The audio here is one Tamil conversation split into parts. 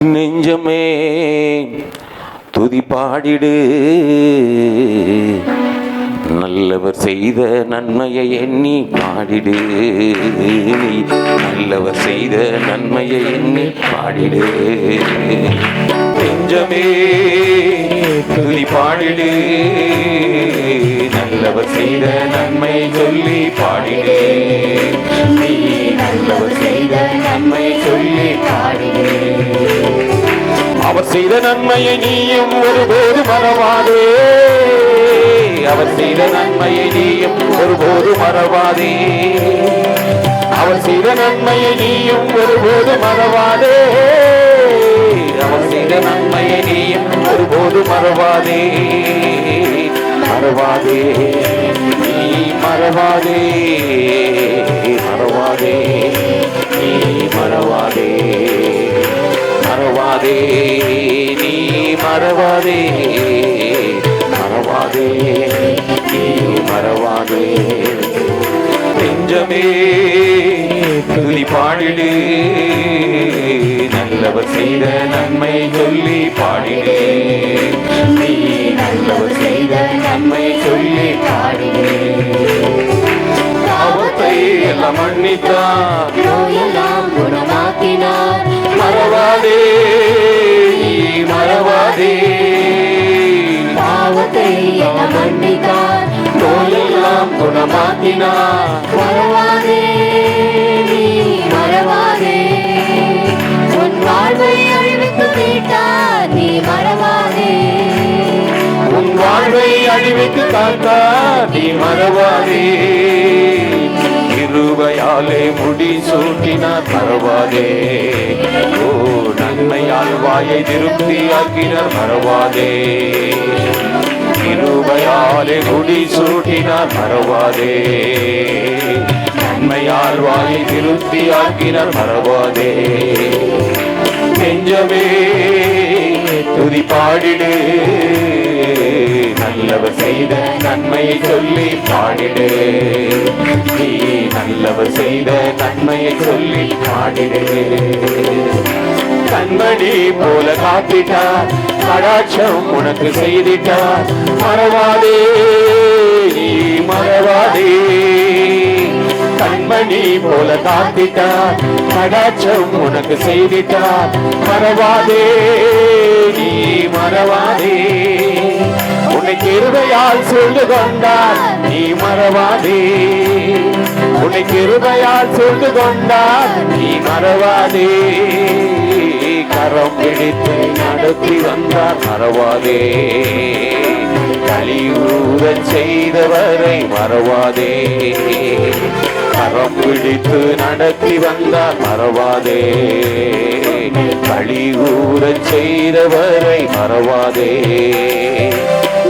நெஞ்சமே துதி பாடிடு, நல்லவர் செய்த நன்மையை எண்ணி பாடிடு. நல்லவர் செய்த நன்மையை எண்ணி பாடிடு. நெஞ்சமே துதி பாடிடு, நல்லவர் செய்த நன்மை சொல்லி பாடிடு. நீ நல்லவர் செய்த நன்மை சொல்லி பாடிடு. அவர் செய்த நன்மையை நீயும் ஒருபோது மறவாதே. அவர் செய்த நன்மையை நீயும் ஒருபோது மறவாதே. அவர் செய்த நன்மையை நீயும் ஒருபோது மறவாதே. அவர் செய்த நன்மையை நீயும் ஒருபோது மறவாதே. மறவாதே, நீ மறவாதே. மறவாதே, நீ மறவாதே. மறவாதே, நீ மறவாதே. மறவாதே, நீ மறவாதே. நெஞ்சமே துதி பாடிடு, நல்லவர் செய்த நன்மை சொல்லி பாடிடு. நீ நல்லவர் செய்த நன்மை சொல்லி பாடிடு. பாவத்தை எல்லாம் மன்னித்தார், நோயெல்லாம் குணமாக்கினார். மறவாதே, மறவாதே. பாவத்தை எல்லாம் மன்னித்தார், நோயெல்லாம் குணமாக்கினார். மறவாதே, நீ மறவாதே. உன் வாழ்வை அழிவுக்கு மீட்டார், நீ மறவாதே. உன் வாழ்வை அழிவுக்கு காத்தார், நீ மறவாதே. கிருபையாலே முடி சூட்டினார், மறவாதே. ஓ, நன்மையால் வாயை திருப்தியாக்கினார், மறவாதே. கிருபையாலே முடி சூட்டினார், மறவாதே. நன்மையால் வாயை திருப்தியாக்கினார், மறவாதே. நெஞ்சமே துதி பாடிடு, நல்லவர் செய்த நன்மையை சொல்லி பாடிடு. நீ நல்லவர் செய்த நன்மையை சொல்லி பாடிடு. கண்மணி போல காத்திட்டார், கடாட்சம் உனக்கு செய்திட்டார், மறவாதே, நீ மறவாதே. கண்மணி போல காத்திட்டார், கடாட்சம் உனக்கு செய்திட்டார், மறவாதே, நீ மறவாதே. உன்னை கிருபையால் சூழ்ந்து கொண்டார், நீ மறவாதே. உன்னை கிருபையால் சூழ்ந்து கொண்டார், நீ மறவாதே. கரம் பிடித்து நடத்தி வந்தார், மறவாதே. கலியூரச் செய்தவரை மறவாதே. கரம் பிடித்து நடத்தி வந்தார், மறவாதே. கலியூரச் செய்தவரை மறவாதே.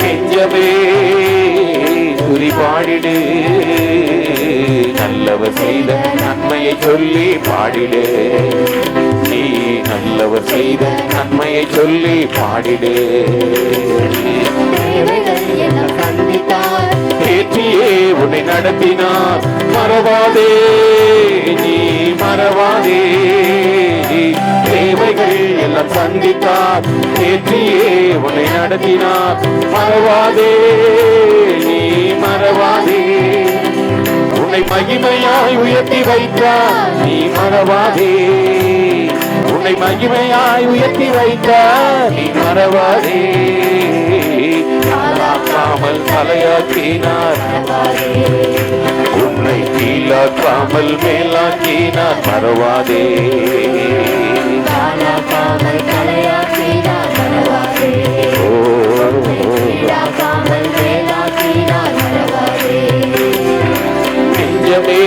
நெஞ்சமே துதி பாடிடு, நல்லவர் செய்த நன்மையை சொல்லி பாடிடு. நீ நல்லவர் செய்த நன்மையை சொல்லி பாடிடு. ஏற்றியே உன்னை நடத்தினார், மறவாதே, நீ மறவாதே. தேவைகள் எல்லாம் சந்தித்தார், ஏற்றியே உன்னை நடத்தினார், மறவாதே, நீ மறவாதே. உன்னை மகிமையாய் உயர்த்தி வைத்தார், நீ மறவாதே. உன்னை மகிமையாய் உயர்த்தி வைத்தார், நீ மறவாதே. தாழாக்காமல் தலையாக்கினார், உன்னை கீழாக்காமல் மேலாக்கினார், மறவாதே. தாழாக்காமல் தலையாக்கினார், மறவாதே. கீழாக்காமல் மேலாக்கினார், மறவாதே. நெஞ்சமே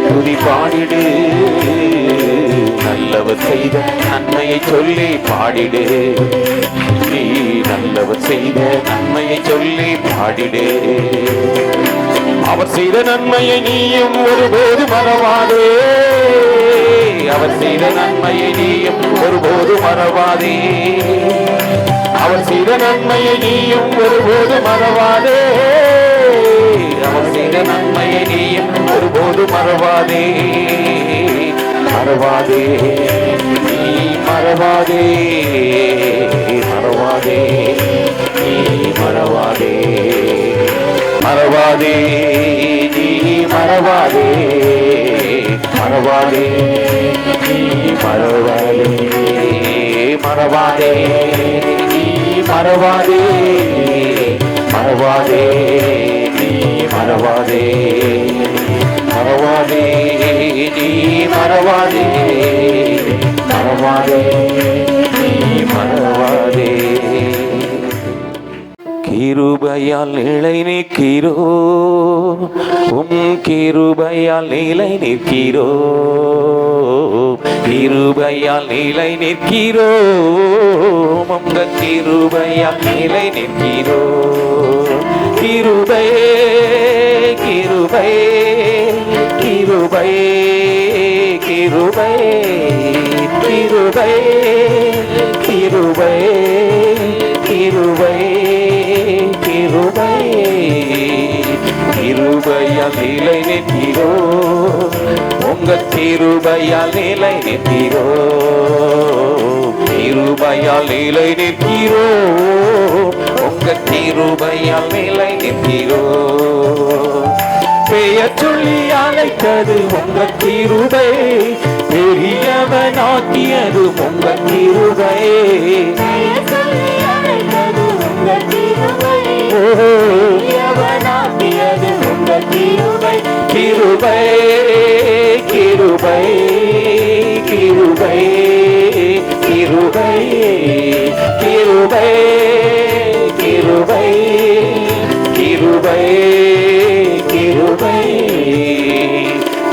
துதி பாடிடு, நல்லவர் செய்த நன்மையை சொல்லி பாடிடு. நீ நல்லவர் செய்த நன்மையை சொல்லி பாடிடு. அவர் செய்த நன்மையை நீயும் ஒருபோது மறவாதே. அவர் செய்த நன்மையை நீயும் ஒருபோது மறவாதே. அவர் செய்த நன்மையை நீயும் ஒருபோது மறவாதே. அவர் செய்த நன்மையை நீயும் ஒருபோது மறவாதே. மறவாதே, நீ மறவாதே மறவாதே நீ மறவாதே மறவாதே நீ மறவாதே மறவாதே நீ மறவாதே மறவாதே நீ மறவாதே மறவாதே நீ மறவாதே மறவாதே நீ மறவாதே மறவாதே நீ மறவாதே கிருபையால் நிலை நிற்கிறோ கிருபையால் நிலை நிற்கிறோ கிருபையால் நிலை நிற்கிறோ உங்க கிருபையால் நிலை நிற்கிறோ கிருபை கிருபை கிருபை கிருபை கிருபை கிருபை கிருபை கிருபை கிருபையால் நிலை நிற்கிறோ உங்க கிருபையால் நிலை நிற்கிறோ கிருபையால் நிலை நிற்கிறோ உங்க கிருபையால் நிலை நிற்கிறோ பெயர் சொல்லி அழைத்தது உங்க கிருபை பெரியவனாக்கியது உங்க கிருபை கிருபை கிருபை கிருபை கிருபை கிருபை கிருபை கிருபை கிருபை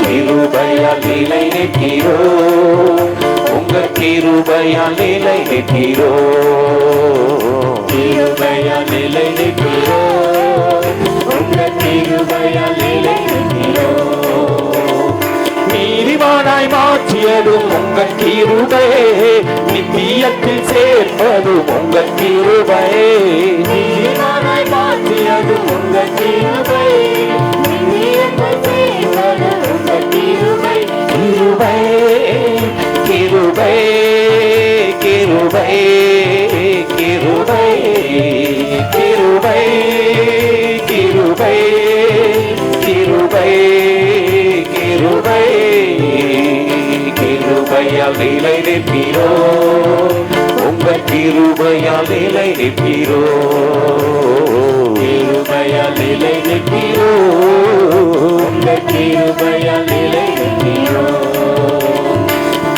கிருபையால் நிலை நிற்கிறோ உங்க கிருபையால் நிலை நிற்கிறோ கிருபையால் நிலை நிற்கிறோ உங்க கிருபையால் நிலை நிற்கிறோ நீதிமானாய் மாற்றியதும் உங்க கிருபை நித்தியத்தில் சேர்ப்பதும் உங்க கிருபை நீதிமானாய் மாற்றியதும் உங்க கிருபை நித்தியத்தில் சேர்ப்பதும் உங்க கிருபை கிருபை கிருபை கிருபை கிருபை கிருபை கிருபை கிருபை கிருபை கிருபையால் நிலை நிற்பீரோ உங்க கிருபையால் நிலை நிற்பீரோ கிருபையால் நிலை நிற்பீரோ உங்க கிருபையால் நிலை நிற்பீரோ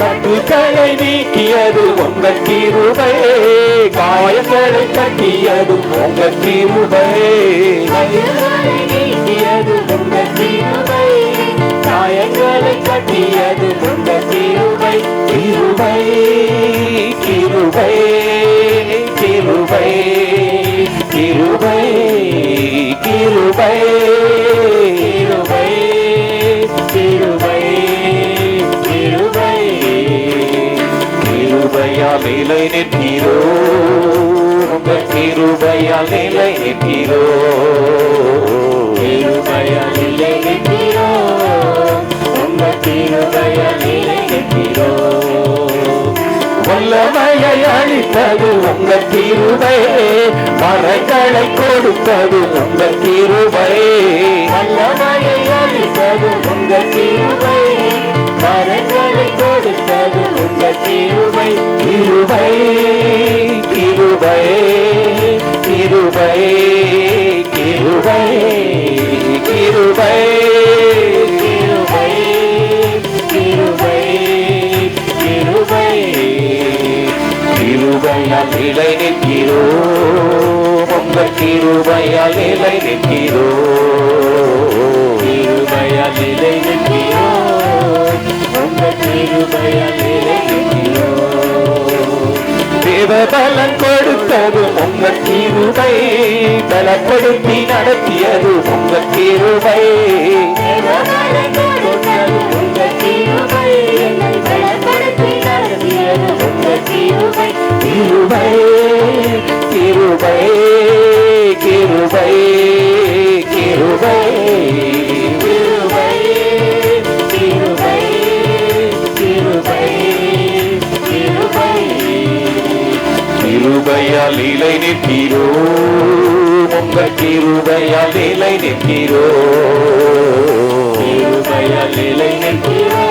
கட்டுகளை நீக்கியது உங்க கிருபை காயங்களை கட்டியது உங்க கிருபை நீக்கியது உங்க கிருபை காயங்களை கட்டியது உங்க கிருபை கிருபை கிருபை கிருபை கிருபை கிருபை கிருபை கிருபை கிருபை கிருபையால் நிலை நிற்பீரோ உங்க கிருபையால் நிலை நிற்பீரோ கிருபையால் நிலை நிற்பீரோ உங்க கிருபையால் நிலை நிற்பீரோ வல்லமையை அளித்தது உங்க கிருபை மரங்களை கொடுத்தது உங்க கிருபை வல்லமையை அளித்தது உங்க கிருபை மரங்களை கொடுத்தது உங்க கிருபை கிருபை கிருபை கிருபை கிருபை கிருபை கிருபை கிருபை கிருபை கிருபையால் நிலை நிற்கிறோ உங்க கிருபையால் நிலை நிற்கிறோ கிருபையால் நிலை நிற்கிறோ உங்க கிருபையால் நிலை நிற்கிறோ தேவபலன் கொடுத்தது உங்க கிருபை பலப்படுத்தி நடத்தியது உங்க கிருபை தேவபலன் கொடுத்தது உங்க கிருபை பலப்படுத்தி நடத்தியது உங்க கிருபை கிருபை கிருபை கிருபை கிருபை கிருபை கிருபை கிருபை கிருபை கிருபையால் நிலை நிற்கிறோ உங்க கிருபையால் நிலை நிற்கிறோ கிருபையால் நிலை நிற்கிறோ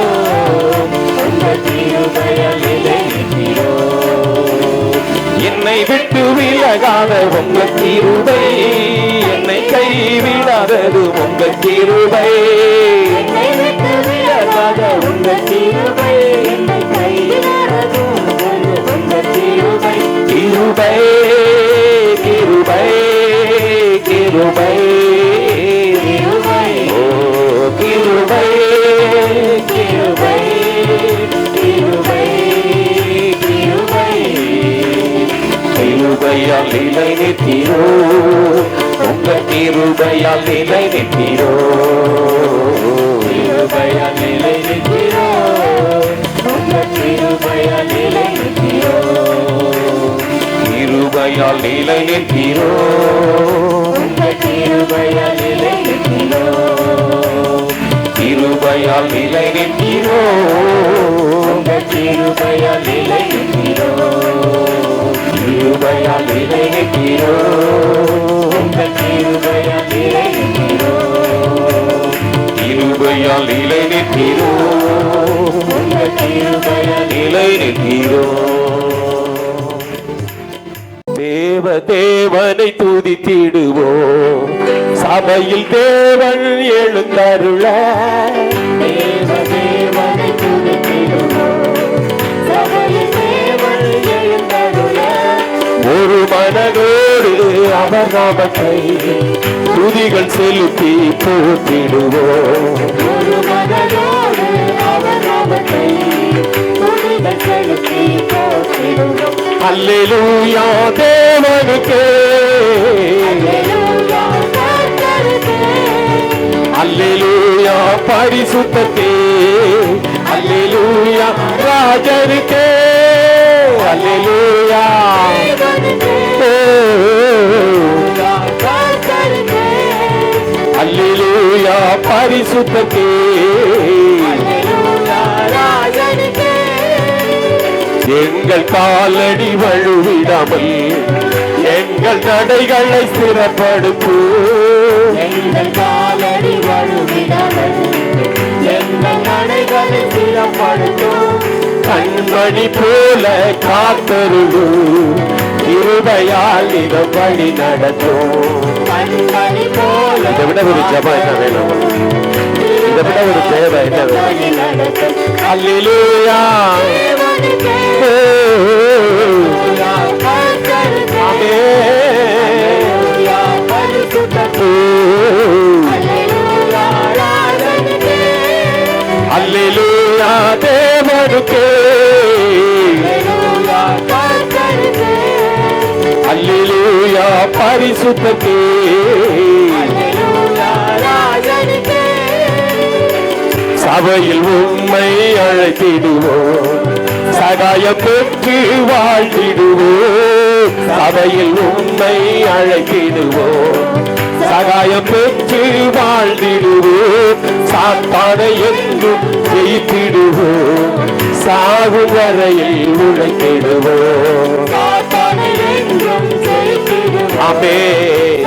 உங்க கிருபையால் நிலை நிற்கிறோ என்னை விட்டு விலகாத உங்க கிருபை என்னை கைவிடாதது உங்க கிருபை என்னை விட்டு விலகாத உங்க கிருபை என்னை கைவிடாதது உங்க கிருபை கிருபை கிருபை கிருபை கிருபை ஓ கிருபை கிருபை கிருபை கிருபை கிருபையால் நிலை நிற்கிறோ உங்க கிருபையால் நிலை நிற்கிறோ கிருபையால் நிலை நிற்கிறோ உங்க கிருபையால் நிலை நிற்கிறோ கிருபையால் நிலை நிற்கிறோ உங்க கிருபையால் நிலை நிற்கிறோ கிருபையால் நிலை நிற்கிறோ உங்க கிருபையால் நிலை நிற்கிறோ கிருபையால் நிலை நிற்கிறோ உங்க கிருபையால் நிலை நிற்கிறோ கிருபையால் நிலை நிற்கிறோ உங்க கிருபையால் நிலை நிற்கிறோ தேவனை துதித்திடுவோம் சபையில் தேவன் எழுந்தருள தேவனை துதித்திடுவோம் சபையில் தேவன் எழுந்தருள ஒரு மனதோடு அவர் நாமத்தை துதிகள் செலுத்தி போற்றிடுவோம் ஒரு மனதோடு அவர் நாமத்தை துதிகள் செலுத்தி போற்றிடுவோம் அல்லேலூயா தேவனுக்கே அல்லேலூயா கர்த்தருக்கே அல்லேலூயா பரிசுத்தத்தே அல்லேலூயா ராஜருக்கே அல்லேலூயா தேவனுக்கே கர்த்தருக்கே அல்லேலூயா பரிசுத்தத்தே அல்லேலூயா ராஜனுக்கே எங்கள் காலடி வழுவிடாமல் எங்கள் நடைகளை ஸ்திரப்படுத்து எங்கள் காலடி வழுவிடாமல் எங்கள் நடைகளை ஸ்திரப்படுத்தும் கண்மணி போல காத்தருளு இருவையால் இடம் வழி நடத்தும் கண்மணி போல இதை விட ஒரு ஜபம் என்ன வேணும் இதை விட ஒரு தேவை என்ன வேணும் வழி நடத்தும் அல்லேலூயா தேவனுக்கே அல்லேலூயா கர்த்தருக்கே அல்லேலூயா பரிசுத்தரே அல்லேலூயா ராஜனுக்கே அல்லேலூயா தேவனுக்கே அல்லேலூயா கர்த்தருக்கே அல்லேலூயா பரிசுத்தத்தே அல்லேலூயா ராஜனுக்கே சபையில் உம்மை அழைத்திடுவோம் சகாயம் பெற்று வாழ்த்திடுவோம் சபையில் உம்மை அழைத்திடுவோம் சகாயம் பெற்று வாழ்ந்திடுவோம் சாத்தானை என்றும் ஜெயித்திடுவோம் சாகும் வரையில் உழைத்திடுவோம் சாத்தானை என்றும் ஜெயித்திடுவோம் ஆமே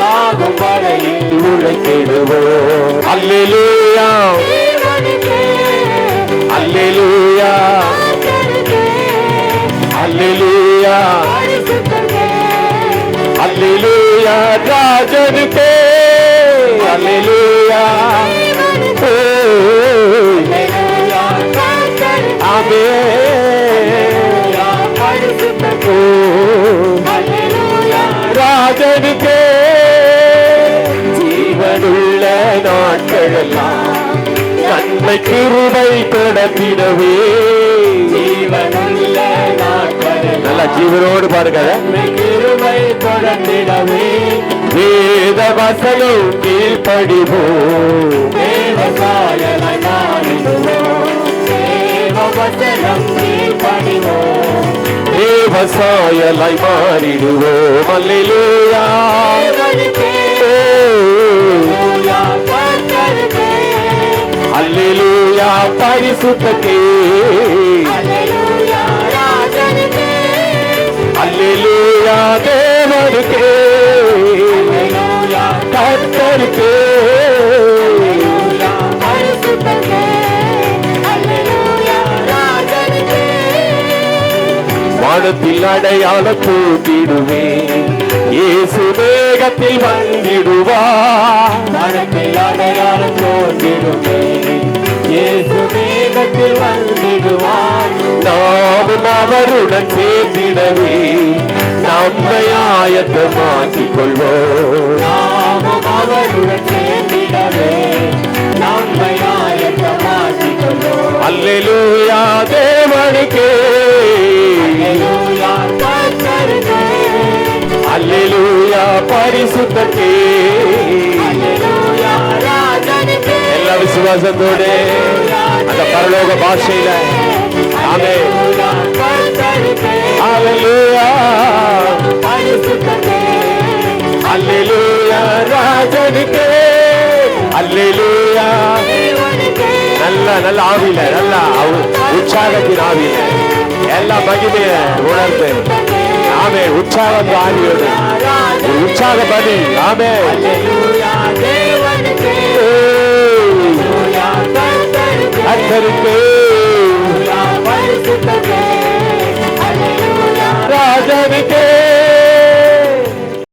சாகும் வரையில் உழைத்திடுவோம் அல்லேலூயா தேவனுக்கே அல்லேலூயா கர்த்தருக்கே அல்லேலூயா பரிசுத்தரே அல்லேலூயா ராஜனுக்கே அல்லேலூயா தேவனுக்கே அல்லேலூயா கர்த்தருக்கே ஆமென் அல்லேலூயா பரிசுத்தரே அல்லேலூயா ராஜனுக்கே ஜீவனுள்ள நாட்களெல்லாம் நன்மை கிருபை தொடர்ந்திடவே ஜீவனுள்ள நாட்களில் நல்லா ஜீவனோடு பாருங்க கிருபை தொடர்ந்திடவே வேத வசனம் கீழ்ப்படிவோம் தேவசாயனாய் மாறிடுவோம் தேவவசனம் கீழ்ப்படிவோம் தேவசாயலாய் மாறிடுவோம் அல்லேலூயா தேவனுக்கே அல்லேலூயா கர்த்தருக்கே அல்லேலூயா பரிசுத்தக்கே அல்லேலூயா ராஜனுக்கே அல்லேலூயா தேவனுக்கு பரிசுத்தருக்கே அல்லேலூயா ராஜனுக்கே வானத்தில் அடையாள கூட்டிடுவே இயேசு வேகத்தில் வந்திடுவார் மனத்தில் அடையாளம் தோன்றிடுமே இயேசு வேகத்தில் வந்திடுவார் நாமும் அவருடன் சேர்ந்திடவே நம்மை ஆயத்தமாக்கிக் கொள்வோம் நாமும் அவருடன் சேர்ந்திடவே நம்மை ஆயத்தமாக்கிக் கொள்வோம் அல்லேலூயா தேவனுக்கே அல்லேலூயா கர்த்தருக்கே அல்லேலூயா பரிசுத்தருக்கே அல்லேலூயா ராஜனுக்கே எல்லா விசுவாசத்தோடு அந்த பரலோக பாஷையில ஆமென் அல்லேலூயா கர்த்தருக்கே அல்லேலூயா பரிசுத்தருக்கே அல்லேலூயா ராஜனுக்கே அல்லேலூயா தேவனுக்கே நல்ல ஆவியில நல்ல உற்சாகத்தின் ஆவியில எல்லா மகிமைய உணர்ந்து ஆமே உற்சாகம் ஆவியோடு ஒரு உற்சாக பலி ஆமே அல்லேலூயா தேவனுக்கே அல்லேலூயா கர்த்தருக்கே கர்த்தருக்கே